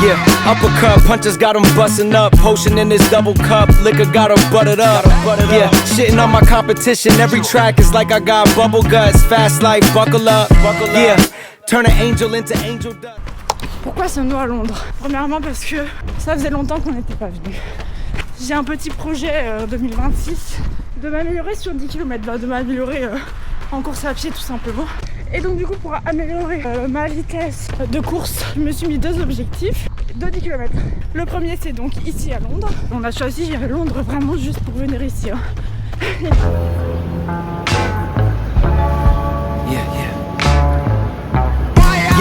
Yeah, uppercut, punches got him busting up. Potion in his double cup, liquor got him buttered up. Yeah, shitting on my competition. Every track is like I got bubble guts. Fast life, buckle up. Yeah, turn an angel into angel dust. Pourquoi sommes-nous à Londres? Premièrement parce que ça faisait longtemps qu'on n'était pas venu. J'ai un petit projet 2026 de m'améliorer sur 10 km, de m'améliorer en course à pied tout simplement. Et donc du coup pour améliorer ma vitesse de course, je me suis mis 2 objectifs de 10 km. Le premier c'est donc ici à Londres. On a choisi Londres vraiment juste pour venir ici. Hein.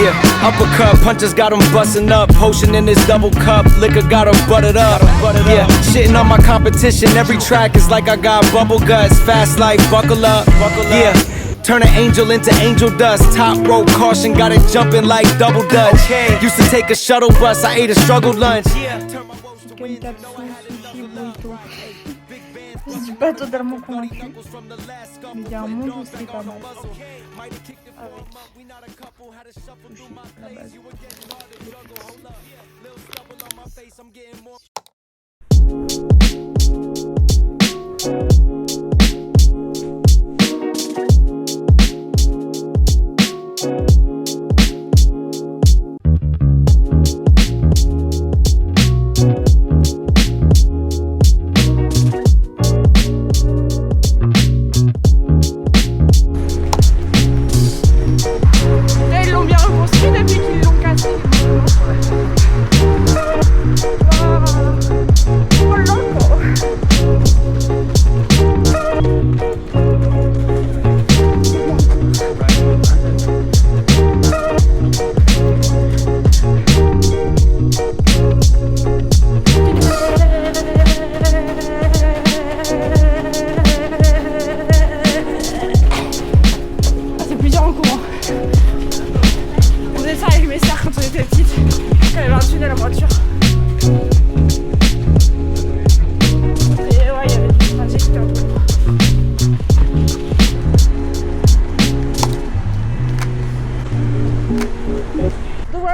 Yeah, uppercut, punches got him busting up. Potion in his double cup, liquor got him buttered up. Yeah, shitting on my competition. Every track is like I got bubble guts. Fast life, buckle up. Yeah, turn an angel into angel dust. Top rope caution, got it jumping like double dutch. Used to take a shuttle bus, I ate a struggle lunch. Je suis pas totalement convaincue. Il y a un monde où c'est pas mal.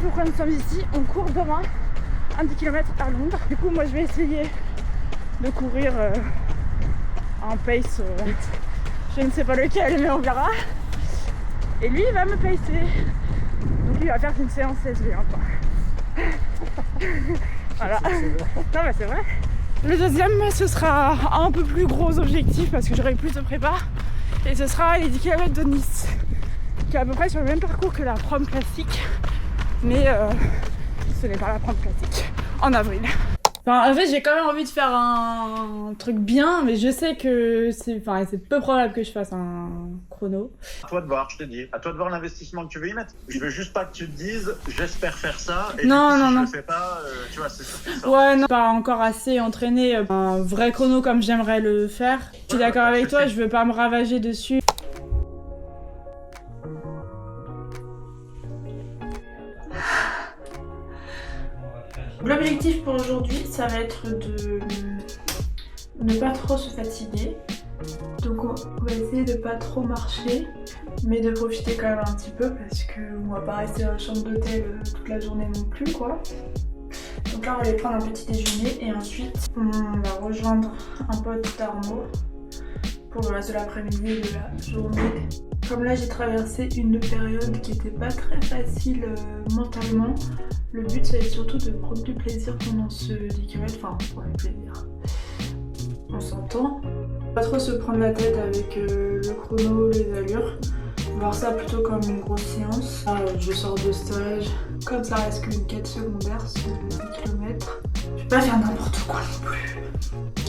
Pourquoi nous sommes ici, on court demain un 10 km à Londres. Du coup moi je vais essayer de courir un pace, je ne sais pas lequel mais on verra. Et lui il va me pacer. Donc il va faire une séance SV quoi. Voilà. Non mais c'est vrai. Le deuxième ce sera un peu plus gros objectif parce que j'aurai plus de prépa. Et ce sera les 10 km de Nice. Qui est à peu près sur le même parcours que la prom classique. Mais ce n'est pas la prom classique, en avril. Enfin, en fait, j'ai quand même envie de faire un truc bien, mais je sais que c'est peu probable que je fasse un chrono. À toi de voir, je te dis. À toi de voir l'investissement que tu veux y mettre. Je veux juste pas que tu te dises, j'espère faire ça, et non, si non, je non. le fais pas, tu vois, c'est ça. Ouais, non, pas encore assez entraîné, un vrai chrono comme j'aimerais le faire. Je suis d'accord avec toi, je veux pas me ravager dessus. L'objectif pour aujourd'hui, ça va être de ne pas trop se fatiguer. Donc on va essayer de pas trop marcher, mais de profiter quand même un petit peu parce qu'on va pas rester dans la chambre d'hôtel toute la journée non plus quoi. Donc là on va aller prendre un petit déjeuner et ensuite on va rejoindre un pote d'Arnaud pour le reste de l'après-midi et de la journée. Comme là j'ai traversé une période qui était pas très facile mentalement, le but ça va être surtout de prendre du plaisir pendant ce 10 km, enfin pour le plaisir. On s'entend. Pas trop se prendre la tête avec le chrono, les allures. Voir ça plutôt comme une grosse séance. Là, je sors de stage. Comme ça reste qu'une quête secondaire, ce 10 km. Je vais pas faire n'importe quoi non plus.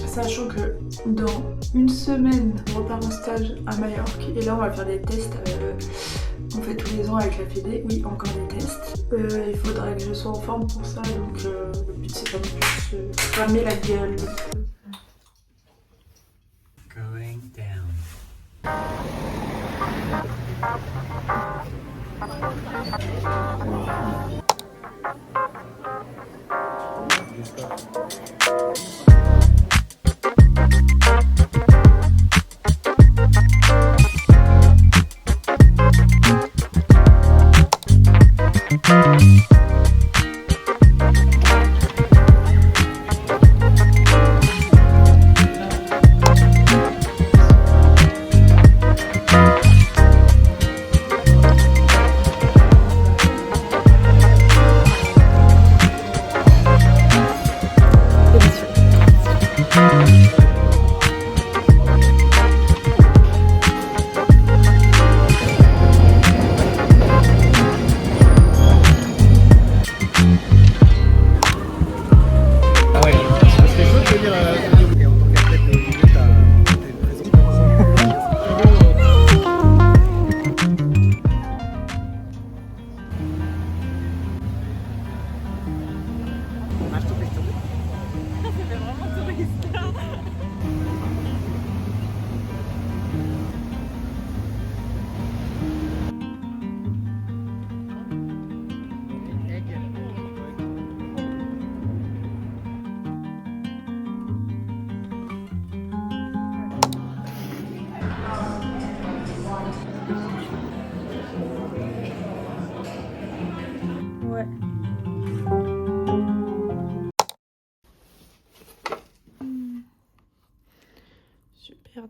Sachant que dans une semaine, on repart en stage à Majorque. Et là, on va faire des tests. On fait tous les ans avec la Fédé. Oui, encore des tests. Il faudrait que je sois en forme pour ça. Donc le but, c'est pas de se cramer la gueule. Going down.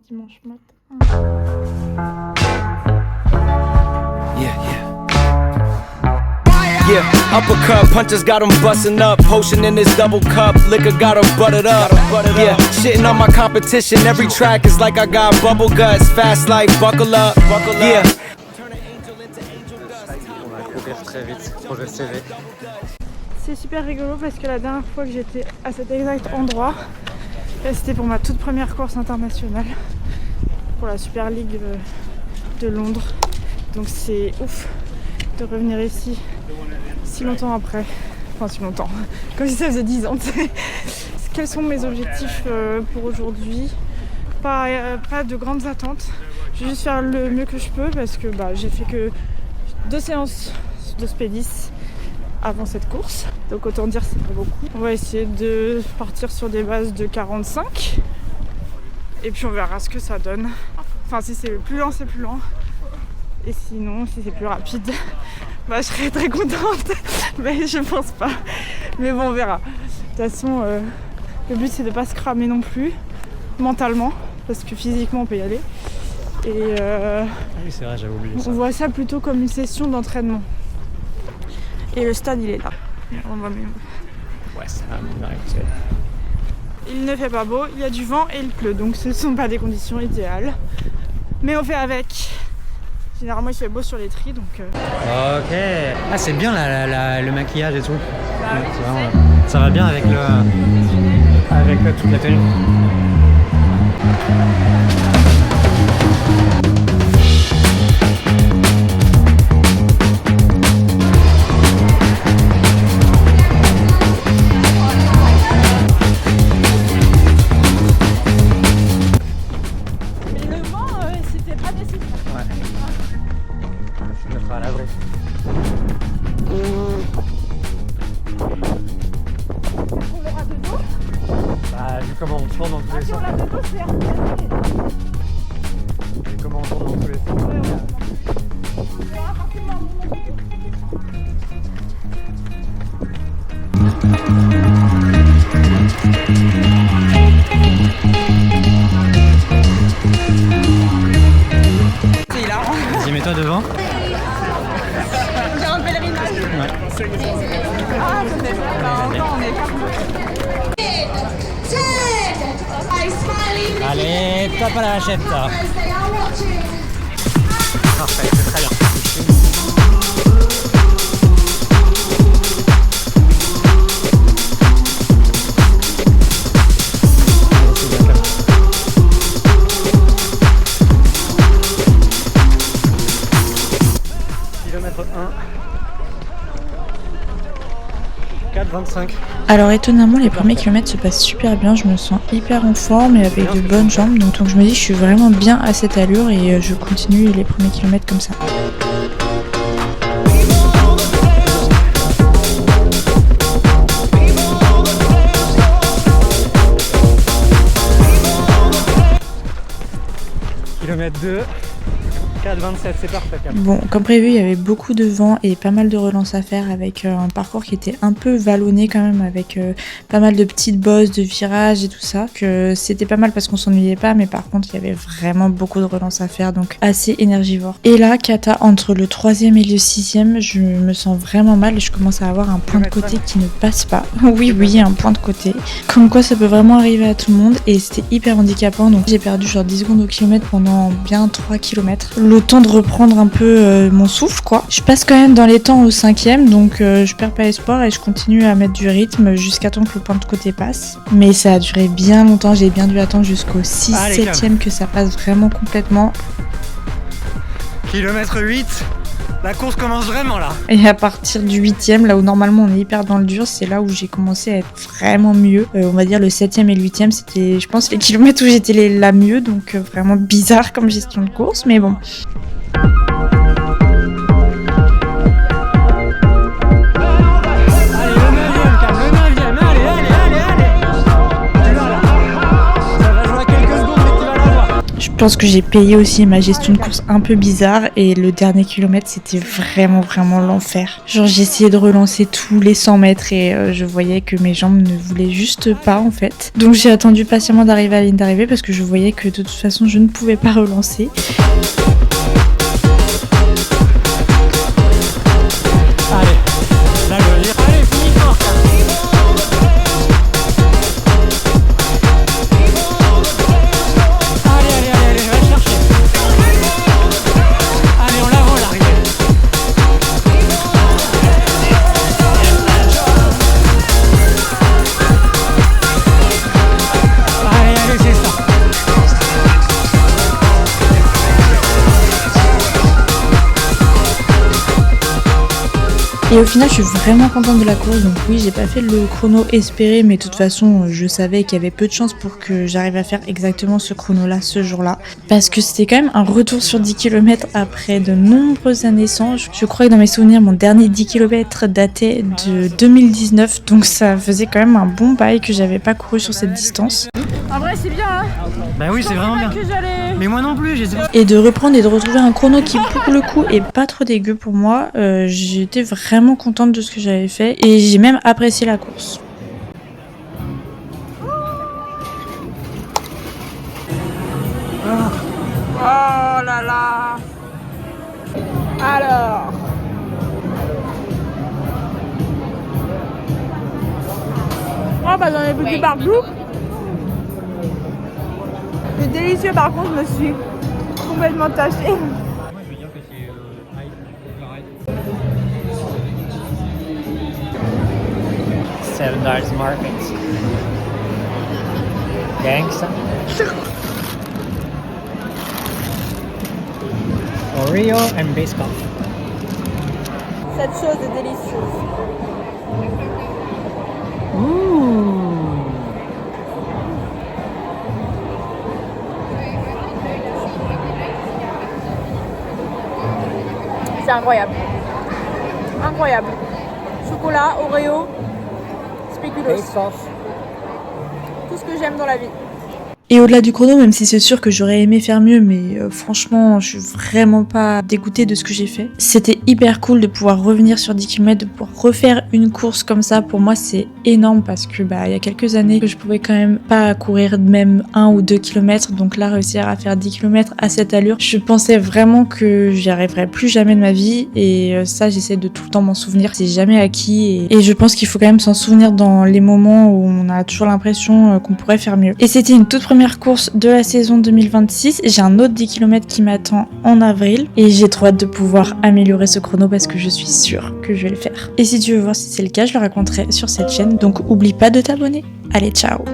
dimanche matin. Yeah, uppercut, punches got him bustin' up. Potion in his double cup, liquor got him buttered up. Yeah, shitting on my competition. Every track is like I got bubble guts. Fast like buckle up, yeah. On va courir très vite pour le CV. C'est super rigolo parce que la dernière fois que j'étais à cet exact endroit, c'était pour ma toute première course internationale pour la Super League de Londres. Donc c'est ouf de revenir ici si longtemps après. Enfin si longtemps, comme si ça faisait 10 ans. Quels sont mes objectifs pour aujourd'hui? Pas de grandes attentes. Je vais juste faire le mieux que je peux parce que j'ai fait que 2 séances de Spédis avant cette course. Donc autant dire c'est pas beaucoup. On va essayer de partir sur des bases de 45. Et puis on verra ce que ça donne. Enfin si c'est plus lent, c'est plus lent. Et sinon, si c'est plus rapide, je serais très contente. Mais je pense pas. Mais bon, on verra. De toute façon, le but c'est de pas se cramer non plus, mentalement, parce que physiquement on peut y aller. Et Oui, c'est vrai, j'avais oublié ça. on voit ça plutôt comme une session d'entraînement. Et le stade il est là. On va mieux. Ouais, ça va. Il ne fait pas beau, il y a du vent et il pleut, donc ce ne sont pas des conditions idéales. Mais on fait avec. Généralement il fait beau sur les tris, donc... Ok. Ah, c'est bien le maquillage et tout. Ouais, c'est vraiment, ça va bien avec toute la tenue. Mais le vent, c'était pas nécessaire. Ouais. Je me ferai à l'abri. On verra de dos. Vu comment on tourne dans tous les Si sens. on l'a de dos, c'est RTL. Vu comment on tourne dans tous les sens. On verra forcément un moment. Vas-y, mets-toi devant. J'ai un pèlerinage. Ouais. Ah, peut-être. Encore, on est pas. Allez, tape à la hachette. Parfait, c'est très bien. Kilomètre 1, 4,25. Alors étonnamment les premiers kilomètres se passent super bien, je me sens hyper en forme et avec de bonnes jambes, donc je me dis que je suis vraiment bien à cette allure et je continue les premiers kilomètres comme ça. Kilomètre 2, 4,27, c'est parfait. Bon, comme prévu, il y avait beaucoup de vent et pas mal de relances à faire avec un parcours qui était un peu vallonné quand même, avec pas mal de petites bosses, de virages et tout ça. Que c'était pas mal parce qu'on s'ennuyait pas, mais par contre, il y avait vraiment beaucoup de relances à faire, donc assez énergivore. Et là, Kata, entre le 3e et le 6e, je me sens vraiment mal et je commence à avoir un point de côté qui ne passe pas. Oui, un point de côté. Comme quoi, ça peut vraiment arriver à tout le monde et c'était hyper handicapant, donc j'ai perdu genre 10 secondes au kilomètre pendant bien 3 km. Le temps de reprendre un peu mon souffle quoi. Je passe quand même dans les temps au 5e, donc je perds pas espoir et je continue à mettre du rythme jusqu'à temps que le point de côté passe. Mais ça a duré bien longtemps, j'ai bien dû attendre jusqu'au 6-7e que ça passe vraiment complètement. Kilomètre 8, la course commence vraiment là. Et à partir du 8e, là où normalement on est hyper dans le dur, c'est là où j'ai commencé à être vraiment mieux. On va dire le 7e et le 8e, c'était je pense les kilomètres où j'étais la mieux, donc vraiment bizarre comme gestion de course, mais bon. Je Je pense que j'ai payé aussi ma gestion de course un peu bizarre et le dernier kilomètre c'était vraiment l'enfer. Genre j'ai essayé de relancer tous les 100 mètres et je voyais que mes jambes ne voulaient juste pas en fait. Donc j'ai attendu patiemment d'arriver à la ligne d'arrivée parce que je voyais que de toute façon je ne pouvais pas relancer. Et au final, je suis vraiment contente de la course. Donc oui, j'ai pas fait le chrono espéré, mais de toute façon, je savais qu'il y avait peu de chances pour que j'arrive à faire exactement ce chrono-là, ce jour-là. Parce que c'était quand même un retour sur 10 km après de nombreuses années sans. Je crois que dans mes souvenirs, mon dernier 10 km datait de 2019. Donc ça faisait quand même un bon bail que j'avais pas couru sur cette distance. En vrai, c'est bien, hein. Bah oui, c'est vraiment bien. Mais moi non plus, Et de reprendre et de retrouver un chrono qui, pour le coup, est pas trop dégueu pour moi. J'étais vraiment contente de ce que j'avais fait et j'ai même apprécié la course. Oh là là. Alors. Oh bah j'en ai plus partout. C'est délicieux, par contre je me suis complètement tachée. Moi je veux dire que c'est $7 Market. Gangsta. Oreo and Biscoff. Cette chose est délicieuse. C'est incroyable. Incroyable. Chocolat, Oreo, spéculoos. Tout ce que j'aime dans la vie. Et au-delà du chrono, même si c'est sûr que j'aurais aimé faire mieux, mais franchement, je suis vraiment pas dégoûtée de ce que j'ai fait. C'était hyper cool de pouvoir revenir sur 10 km, de pouvoir refaire une course comme ça. Pour moi, c'est énorme parce que il y a quelques années que je pouvais quand même pas courir même 1 ou 2 km. Donc là, réussir à faire 10 km à cette allure, je pensais vraiment que j'y arriverais plus jamais de ma vie. Et ça, j'essaie de tout le temps m'en souvenir. C'est jamais acquis. Et je pense qu'il faut quand même s'en souvenir dans les moments où on a toujours l'impression qu'on pourrait faire mieux. Et c'était une toute première course de la saison 2026. J'ai un autre 10 km qui m'attend en avril et j'ai trop hâte de pouvoir améliorer ce chrono parce que je suis sûre que je vais le faire. Et si tu veux voir si c'est le cas, je le raconterai sur cette chaîne, donc oublie pas de t'abonner. Allez, ciao!